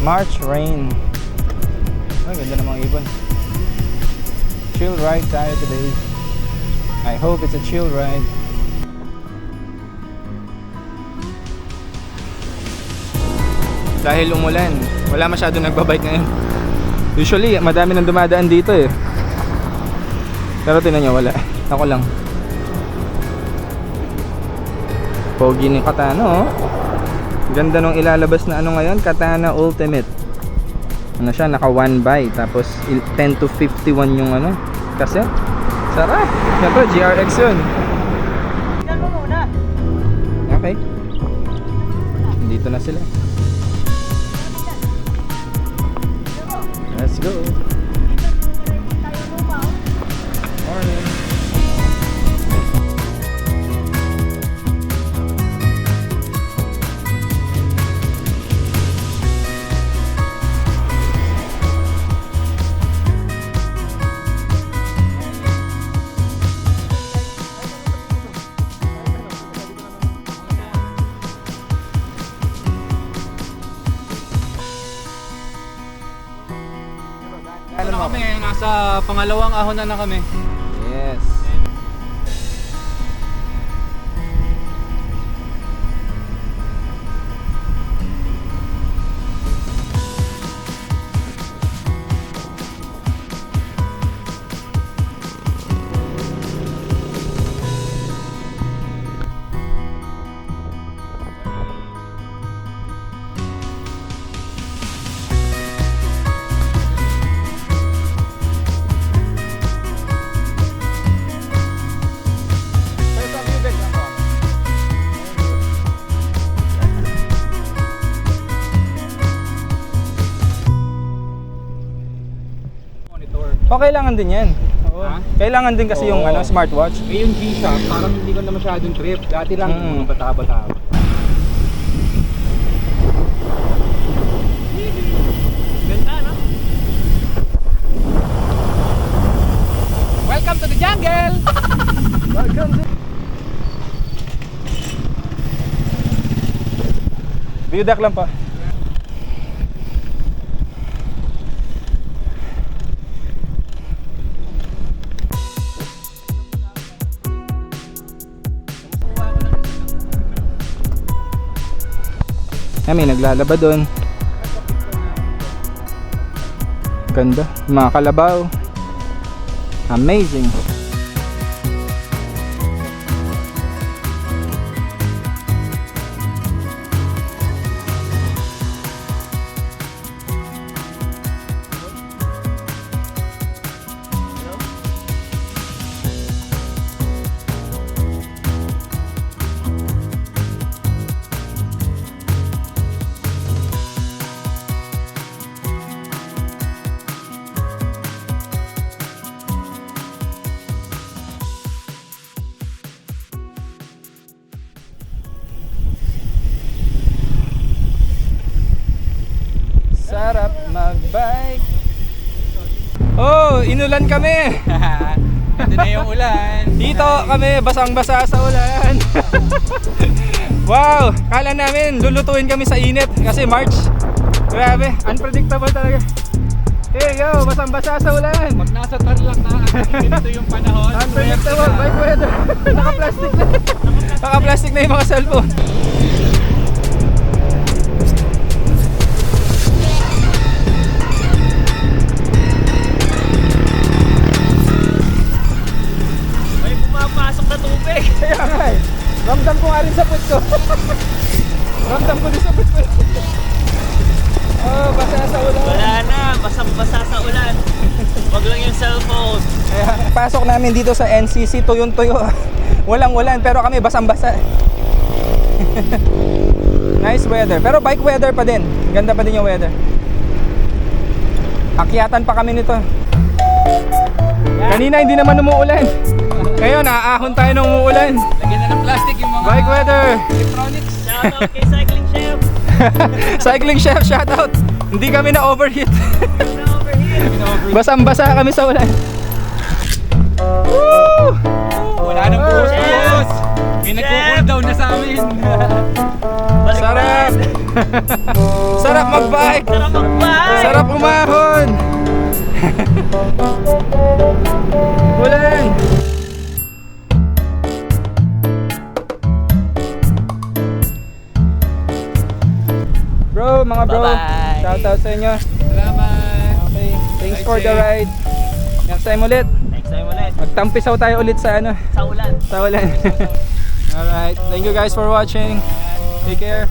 March rain. Ay, ganda namang ibon. Chill ride tayo today. I hope it's a chill ride. Dahil umulan, wala masyadong nagbabike ngayon. Usually, madami nang dumadaan dito eh. Pero tingnan nyo, wala. Ako lang. Pogi ni Katana, oh. Ganda nung ilalabas na ano ngayon, Katana Ultimate. Ano siya, naka 1 by. Tapos 10 to 51 yung ano, cassette. Sarap. Ito, GRX yun. Tingnan mo muna. Okay. Dito na sila. Let's go. Morning. Ano na kami ngayon, nasa pangalawang ahon na kami. Yes. O, kailangan din yan. Ha? Kailangan din kasi yung Oo. ano, smartwatch. Eh yung G-Shock, parang hindi ko na masyadong trip. Dati lang, Mm. mga bata-bata. Ganda, no? Welcome to the jungle! Welcome to... View deck lang pa. May naglalaba doon. Ganda. Mga kalabaw. Amazing. Sarap magbike. Oh, inulan kami. Ito na yung ulan. Dito kami basang-basa sa ulan. Wow, kala namin lulutuin kami sa init kasi March. Grabe, unpredictable talaga. Hey yo, basang-basa sa ulan. Pag nasa Tarlac na, ganito yung panahon. Unpredictable bike weather. Naka-plastic na. Naka-plastic na yung mga cellphone. Pumapasok na tubig. Kaya nga eh. Ramdam ko nga rin sa put ko. Ramdam ko din sa put ko. Oh, basa sa ulan. Wala na, basang-basa sa ulan. Wag lang yung cellphone. Kaya pasok namin dito sa NCC, tuyong-tuyo. Walang ulan pero kami basang-basa. Nice weather. Pero bike weather pa din. Ganda pa din yung weather. Akyatan pa kami nito. Kanina hindi naman umuulan. Ngayon, aahon tayo ng umuulan. Lagyan na ng plastic yung mga Bike weather. electronics. Shoutout kay Cycling Chef. Cycling Chef, shoutout. Hindi kami na overheat. Na over here. Basang-basa kami sa ulan. Woo! Wala nang buhos. May nagko-cool down na sa amin. Balik Sarap! Sarap mag-bike! Sarap mag-bike! Sarap umahon! Ulan! Bro, mga bro, Bye-bye. shoutout sa inyo. Salamat. Okay, thanks Bye, for the Jay. ride. Next time ulit, Next time ulit. magtampisaw tayo ulit sa ano, Sa ulan. sa ulan. Alright, thank you guys for watching. Take care.